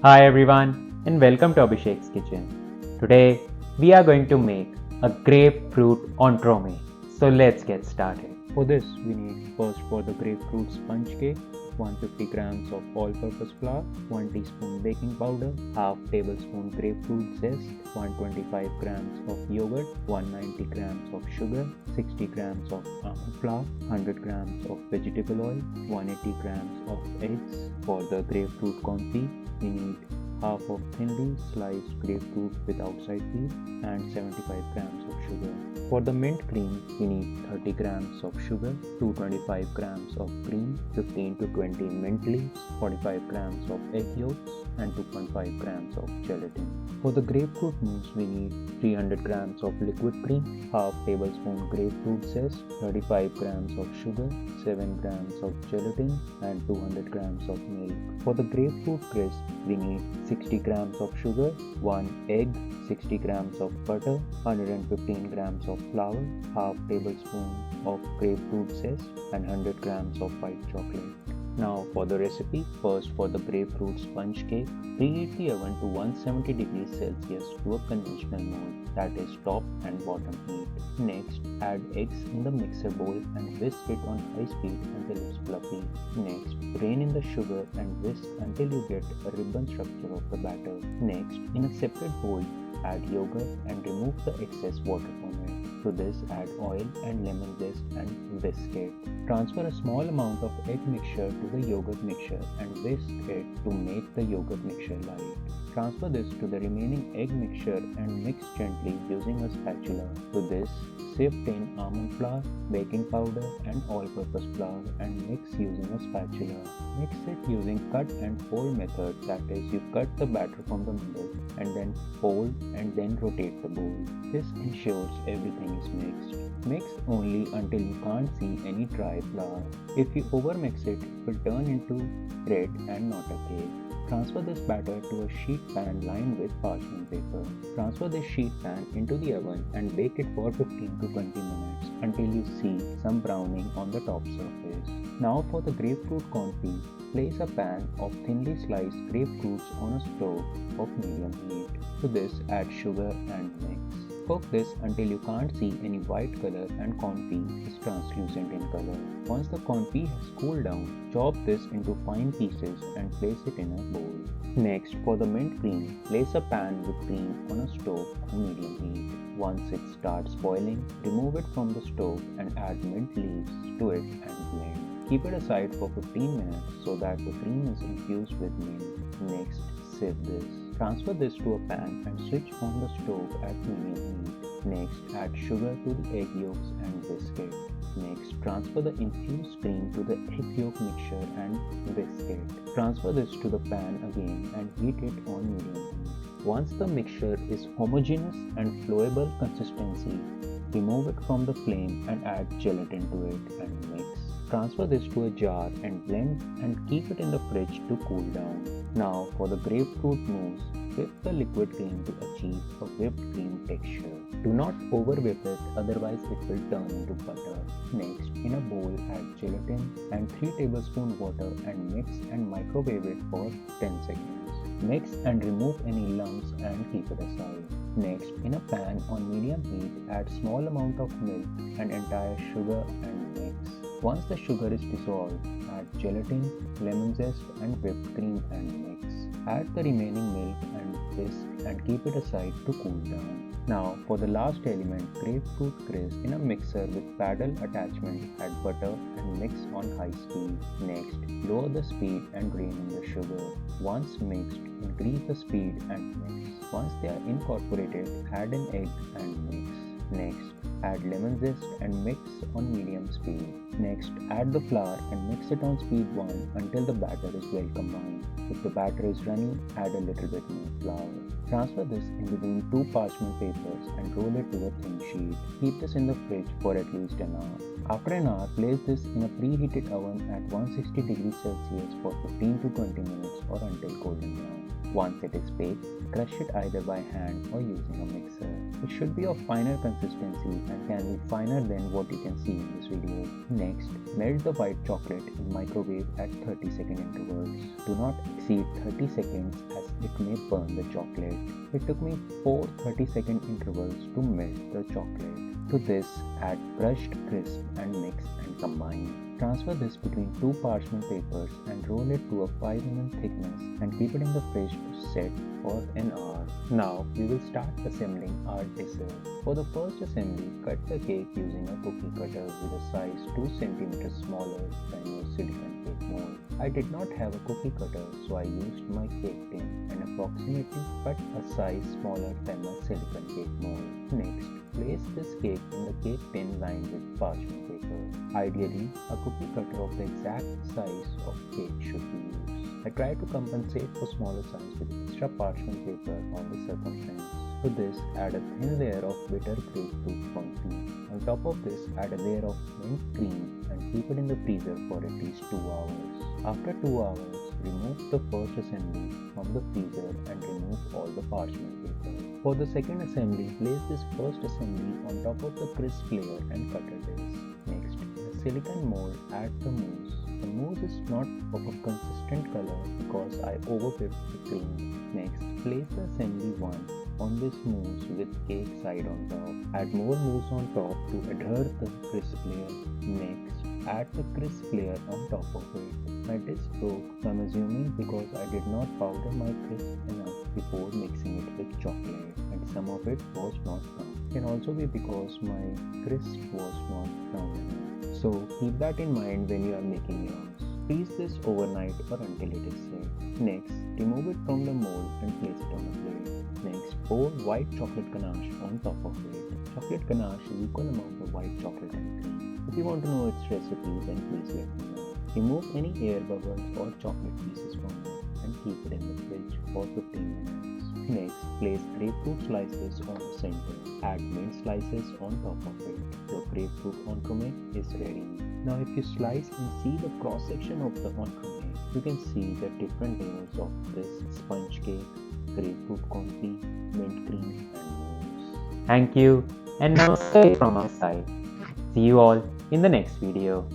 Hi everyone and welcome to Abhishek's kitchen. Today we are going to make a grapefruit entremet. So let's get started. For this we need first for the grapefruit sponge cake 150 grams of all-purpose flour, 1 teaspoon baking powder, half tablespoon grapefruit zest, 125 grams of yogurt, 190 grams of sugar, 60 grams of almond flour, 100 grams of vegetable oil, 180 grams of eggs. For the grapefruit confit, we need half of thinly sliced grapefruit with outside peel and 75 grams of sugar. For the mint cream, we need 30 grams of sugar, 225 grams of cream, 15 to 20 mint leaves, 45 grams of egg yolks and 2.5 grams of gelatin. For the grapefruit mousse, we need 300 grams of liquid cream, half tablespoon grapefruit zest, 35 grams of sugar, 7 grams of gelatin and 200 grams of milk. For the grapefruit crisp, we need 60 grams of sugar, 1 egg, 60 grams of butter, 115 grams of flour, half tablespoon of grapefruit zest and 100 grams of white chocolate. Now for the recipe, first for the grapefruit sponge cake, preheat the oven to 170 degrees Celsius to a conventional mode, that is top and bottom heat. Next, add eggs in the mixer bowl and whisk it on high speed until it's fluffy. Next, strain in the sugar and whisk until you get a ribbon structure of the batter. Next, in a separate bowl, add yogurt and remove the excess water from it. To this, add oil and lemon zest and whisk it. Transfer a small amount of egg mixture to the yogurt mixture and whisk it to make the yogurt mixture light. Transfer this to the remaining egg mixture and mix gently using a spatula. To this, sift in almond flour, baking powder and all-purpose flour and mix using a spatula. Mix it using cut and fold method, that is, you cut the batter from the middle and then fold and then rotate the bowl. This ensures everything is mixed. Mix only until you can't see any dry flour. If you overmix it, it will turn into bread and not a cake. Transfer this batter to a sheet pan lined with parchment paper. Transfer this sheet pan into the oven and bake it for 15 to 20 minutes until you see some browning on the top surface. Now for the grapefruit confit, place a pan of thinly sliced grapefruits on a stove of medium heat. To this, add sugar and mix. Cook this until you can't see any white color and confit is translucent in color. Once the confit has cooled down, chop this into fine pieces and place it in a bowl. Next, for the mint cream, place a pan with cream on a stove on medium heat. Once it starts boiling, remove it from the stove and add mint leaves to it and blend. Keep it aside for 15 minutes so that the cream is infused with mint. Next, sieve this. Transfer this to a pan and switch on the stove at medium heat. Next, add sugar to the egg yolks and whisk it. Next, transfer the infused cream to the egg yolk mixture and whisk it. Transfer this to the pan again and heat it on medium heat. Once the mixture is homogeneous and flowable consistency, remove it from the flame and add gelatin to it and mix. Transfer this to a jar and blend and keep it in the fridge to cool down. Now for the grapefruit mousse, whip the liquid cream to achieve a whipped cream texture. Do not over whip it, otherwise it will turn into butter. Next, in a bowl add gelatin and 3 tablespoons water and mix and microwave it for 10 seconds. Mix and remove any lumps and keep it aside. Next, in a pan on medium heat, add small amount of milk and entire sugar and mix. Once the sugar is dissolved, add gelatin, lemon zest and whipped cream and mix. Add the remaining milk and whisk and keep it aside to cool down. Now for the last element, grapefruit crisp, in a mixer with paddle attachment, add butter and mix on high speed. Next, lower the speed and drain in the sugar. Once mixed, increase the speed and mix. Once they are incorporated, add an egg and mix. Next, add lemon zest and mix on medium speed. Next, add the flour and mix it on speed 1 until the batter is well combined. If the batter is runny, add a little bit more flour. Transfer this in between 2 parchment papers and roll it to a thin sheet. Keep this in the fridge for at least an hour. After an hour, place this in a preheated oven at 160 degrees Celsius for 15 to 20 minutes or until golden brown. Once it is baked, crush it either by hand or using a mixer. It should be of finer consistency and can be finer than what you can see in this video. Next, melt the white chocolate in microwave at 30-second intervals. Do not exceed 30 seconds as it may burn the chocolate. It took me 4 30-second intervals to melt the chocolate. To this, add crushed crisp and mix and combine. Transfer this between 2 parchment papers and roll it to a 5 mm thickness and keep it in the fridge to set for an hour. Now we will start assembling our dessert. For the first assembly, cut the cake using a cookie cutter with a size 2 cm smaller than your silicone cake mold. I did not have a cookie cutter, so I used my cake tin and approximately cut a size smaller than my silicone cake mold. Next, place this cake in the cake tin lined with parchment paper. Ideally, a cookie cutter of the exact size of cake should be used. I try to compensate for smaller size with extra parchment paper on the circumference. To this, add a thin layer of bitter grapefruit confit. On top of this, add a layer of mint cream and keep it in the freezer for at least 2 hours. After 2 hours, remove the first assembly from the freezer and remove all the parchment paper. For the second assembly, place this first assembly on top of the crisp layer and cutter this. Next, in a silicone mold, add the mousse. The mousse is not of a consistent color because I over-whipped the cream. Next, place the assembly 1 on this mousse with cake side on top. Add more mousse on top to adhere the crisp layer. Next, add the crisp layer on top of it. My dish broke, so I'm assuming because I did not powder my crisp enough before mixing it with chocolate and some of it was not brown. It can also be because my crisp was not brown enough. So keep that in mind when you are making yours. Freeze this overnight or until it is set. Next, remove it from the mold and place it on a plate. Next, pour white chocolate ganache on top of it. Chocolate ganache is equal amount of white chocolate and cream. If you want to know its recipe, then please let me know. Remove any air bubbles or chocolate pieces from it and keep it in the fridge for 15 minutes. Next, place grapefruit slices on the center. Add mint slices on top of it. Your grapefruit entremet is ready. Now if you slice and see the cross section of the entremet, you can see the different layers of this sponge cake, grapefruit confit, mint cream and mousse. Thank you, and namaste from my side. See you all in the next video.